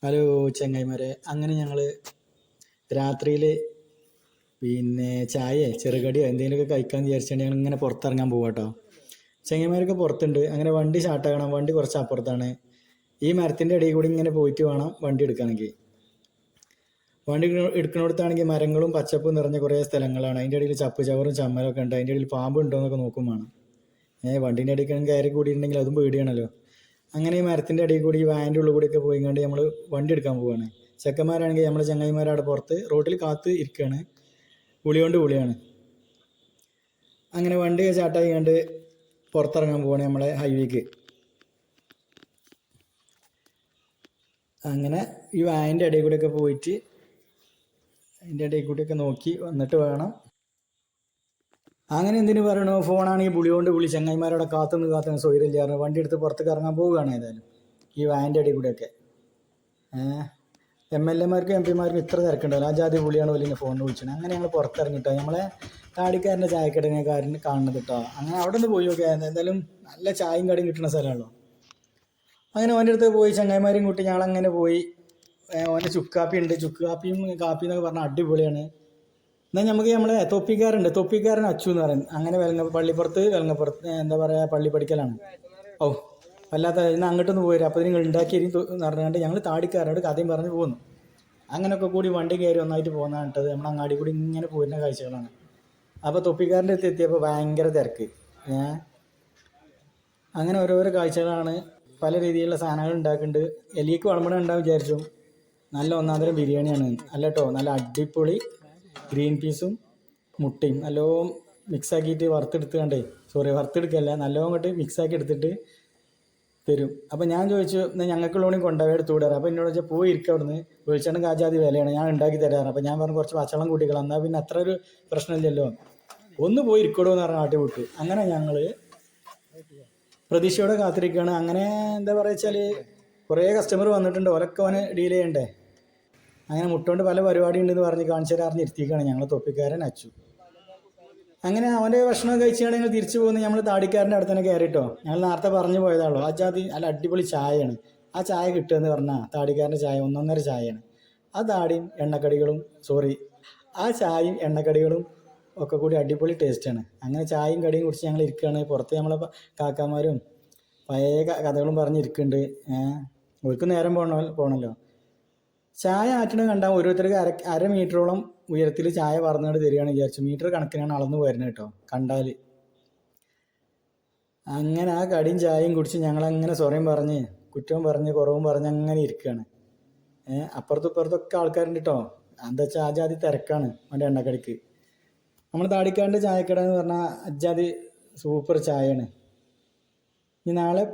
Hello ചങ്ങായിമാരെ, അങ്ങനെ ഞങ്ങൾ രാത്രിയിൽ ചായയോ ചെറുകടിയോ എന്തെങ്കിലുമൊക്കെ കഴിക്കാമെന്ന് വിചാരിച്ചുകൊണ്ട് ഞങ്ങൾ ഇങ്ങനെ പുറത്തിറങ്ങാൻ പോവാം കേട്ടോ. ചങ്ങായിമാരൊക്കെ പുറത്തുണ്ട്. അങ്ങനെ വണ്ടി സ്റ്റാർട്ടാക്കണം. വണ്ടി കുറച്ച് അപ്പുറത്താണ്. ഈ മരത്തിൻ്റെ ഇടയിൽ കൂടി ഇങ്ങനെ പോയിട്ട് വേണം വണ്ടി എടുക്കുകയാണെങ്കിൽ. വണ്ടി എടുക്കുന്നിടത്താണെങ്കിൽ മരങ്ങളും പച്ചപ്പും നിറഞ്ഞ കുറേ സ്ഥലങ്ങളാണ്. അതിൻ്റെ ഇടയിൽ ചപ്പ് ചവറും ചമ്മലൊക്കെ ഉണ്ട്. അതിൻ്റെ ഇടയിൽ പാമ്പ് ഉണ്ടോ എന്നൊക്കെ നോക്കും വേണം. വണ്ടീൻ്റെ ഇടയ്ക്ക് കയറി കൂടിയിട്ടുണ്ടെങ്കിൽ അതും പേടിയാണല്ലോ. അങ്ങനെ ഈ മരത്തിൻ്റെ ഇടയിൽ കൂടി ഈ വാൻ്റെ ഉള്ളിൽ കൂടിയൊക്കെ പോയിക്കൊണ്ട് നമ്മൾ വണ്ടി എടുക്കാൻ പോവുകയാണ്. ചെക്കന്മാരാണെങ്കിൽ നമ്മളെ ചങ്ങായിമാരവിടെ പുറത്ത് റോട്ടിൽ കാത്ത് ഇരിക്കുകയാണ്. വിളിയോണ്ട് വിളിയാണ്. അങ്ങനെ വണ്ടി സ്റ്റാർട്ടായി കണ്ട് പുറത്തിറങ്ങാൻ പോവാണ് നമ്മളെ ഹൈവേക്ക്. അങ്ങനെ ഈ വാൻ്റെ ഇടയിൽ കൂടെയൊക്കെ പോയിട്ട് അതിൻ്റെ ഇടയിൽ കൂടിയൊക്കെ നോക്കി വന്നിട്ട് വേണം. അങ്ങനെ എന്തിനു പറയണോ, ഫോണാണെങ്കിൽ വിളിയോണ്ട് വിളി ചങ്ങായിമാരോടെ കാത്തുനിന്ന് സൗകര്യമില്ലായിരുന്നു. വണ്ടി എടുത്ത് പുറത്തേക്ക് ഇറങ്ങാൻ പോവുകയാണ്. ഏതായാലും ഈ വാൻ്റെ ഇടയിൽ കൂടെയൊക്കെ MLA മാർക്കും MP മാർക്കും ഇത്ര തിരക്കുണ്ടല്ലോ. ആ ജാതി വിളിയാണ് വലിയ ഫോണിൽ വിളിച്ചത്. അങ്ങനെ ഞങ്ങൾ പുറത്തിറങ്ങിട്ടോ. നമ്മളെ താടിക്കാരൻ്റെ ചായക്കടക്കാരൻ കാണുന്നത് കേട്ടോ. അങ്ങനെ അവിടെ നിന്ന് പോയി നോക്കിയാൽ എന്തായാലും നല്ല ചായയും കടിയും കിട്ടുന്ന സ്ഥലമാണല്ലോ. അങ്ങനെ ഓൻ്റെ അടുത്ത് പോയി ചങ്ങായിമാരെയും കൂട്ടി ഞങ്ങളങ്ങനെ പോയി. ഓൻ്റെ ചുക്ക് കാപ്പി ഉണ്ട്. ചുക്ക് കാപ്പിയും കാപ്പി എന്നൊക്കെ പറഞ്ഞാൽ അടിപൊളിയാണ്. എന്നാൽ നമുക്ക് നമ്മളെ തൊപ്പിക്കാരൻ അച്ചു എന്ന് പറയും. അങ്ങനെ പള്ളിപ്പുറത്ത് എന്താ പറയുക, പള്ളി പഠിക്കലാണ്. വല്ലാത്ത ഇന്ന് അങ്ങോട്ടൊന്ന് പോയി. അപ്പോൾ നിങ്ങൾ ഉണ്ടാക്കിയെന്ന് പറഞ്ഞുകൊണ്ട് ഞങ്ങൾ താടിക്കാരനോട് കഥയും പറഞ്ഞ് പോകുന്നു. അങ്ങനെയൊക്കെ കൂടി വണ്ടി കയറി ഒന്നായിട്ട് പോകുന്നതാണിട്ടത്. നമ്മൾ അങ്ങാടി കൂടി ഇങ്ങനെ പോരുന്ന കാഴ്ചകളാണ്. അപ്പോൾ തൊപ്പിക്കാരൻ്റെ അടുത്ത് എത്തിയപ്പോൾ ഭയങ്കര തിരക്ക്. അങ്ങനെ ഓരോരോ കാഴ്ചകളാണ്. പല രീതിയിലുള്ള സാധനങ്ങൾ ഉണ്ടാക്കുന്നുണ്ട്. എലിക്ക് വിളമ്പണം ഉണ്ടാവും വിചാരിച്ചു. നല്ല ഒന്നാന്തരം ബിരിയാണിയാണ്. അല്ല കേട്ടോ, നല്ല അടിപൊളി ഗ്രീൻ പീസും മുട്ടയും നല്ലോണം മിക്സാക്കിയിട്ട് വറുത്തെടുക്കല്ല, നല്ലോണം അങ്ങോട്ട് മിക്സാക്കി എടുത്തിട്ട് തരും. അപ്പം ഞാൻ ചോദിച്ചു, എന്നാൽ ഞങ്ങൾക്കുള്ളവണി കൊണ്ടുപോയി എടുത്തുവിടാറ്. അപ്പോൾ എന്നോട് വെച്ചാൽ പോയി ഇരിക്കുക അവിടുന്ന്, വെളിച്ചെണ്ണ കാജാതി വിലയാണ്, ഞാൻ ഉണ്ടാക്കി തരാറ്. അപ്പോൾ ഞാൻ പറഞ്ഞു കുറച്ച് പച്ചവെള്ളം കൂട്ടിക്കളാം, എന്നാൽ പിന്നെ അത്ര ഒരു പ്രശ്നമില്ലല്ലോ, ഒന്ന് പോയി ഇരിക്കടോ എന്ന് പറഞ്ഞാൽ ആട്ടി വിട്ടു. അങ്ങനെ ഞങ്ങൾ പ്രതീക്ഷയോടെ കാത്തിരിക്കുകയാണ്. അങ്ങനെ എന്താ പറയുക വെച്ചാൽ കുറേ കസ്റ്റമർ വന്നിട്ടുണ്ട്. ഓരൊക്കെ അവന് ഡീൽ ചെയ്യണ്ടേ. അങ്ങനെ മുട്ടുകൊണ്ട് പല പരിപാടി ഉണ്ടെന്ന് പറഞ്ഞ് കാണിച്ചു തരാറിന് ഇരുത്തിക്കുകയാണ് ഞങ്ങൾ തൊപ്പിക്കാരൻ അച്ചു. അങ്ങനെ അവൻ്റെ ഭക്ഷണം കഴിച്ചാണ് ഞങ്ങൾ തിരിച്ചു പോകുന്നത്. നമ്മൾ താടിക്കാരൻ്റെ അടുത്ത് തന്നെ കയറിയിട്ടോ. ഞങ്ങൾ നേരത്തെ പറഞ്ഞു പോയതാണല്ലോ, ആ ജാതി നല്ല അടിപൊളി ചായയാണ്. ആ ചായ കിട്ടുകയെന്ന് പറഞ്ഞാൽ താടിക്കാരൻ്റെ ചായ 1.5 ചായയാണ്. ആ താടിയും എണ്ണക്കടികളും ആ ചായയും എണ്ണക്കടികളും ഒക്കെ കൂടി അടിപൊളി ടേസ്റ്റാണ്. അങ്ങനെ ചായയും കടിയും കുടിച്ച് ഞങ്ങൾ ഇരിക്കുകയാണ്. പുറത്ത് നമ്മളെ കാക്കാമാരും പഴയ കഥകളും പറഞ്ഞിരിക്കുന്നുണ്ട്. അവർക്ക് നേരം പോകണമല്ലോ. ചായ ആറ്റണം കണ്ടാൽ ഓരോരുത്തർക്ക് അര മീറ്ററോളം ഉയരത്തിൽ ചായ പറന്നുകൊണ്ട് തരികയാണെന്ന് വിചാരിച്ചു. മീറ്റർ കണക്കിനാണ് അളന്ന് വരുന്നത് കേട്ടോ കണ്ടാൽ. അങ്ങനെ ആ കടിയും ചായയും കുടിച്ച് ഞങ്ങളങ്ങനെ സ്വറയും പറഞ്ഞ് കുറ്റവും പറഞ്ഞ് കുറവും പറഞ്ഞ് അങ്ങനെ ഇരിക്കുകയാണ്. അപ്പുറത്തും ഇപ്പുറത്തൊക്കെ ആൾക്കാരുണ്ട് കേട്ടോ. എന്താ വെച്ചാൽ ആ ജാതി തിരക്കാണ് അവൻ്റെ എണ്ണക്കടിക്ക്. നമ്മൾ താടിക്കാരൻ്റെ ചായക്കട എന്ന് പറഞ്ഞാൽ അജാതി സൂപ്പർ ചായയാണ്. ഇനി നാളെ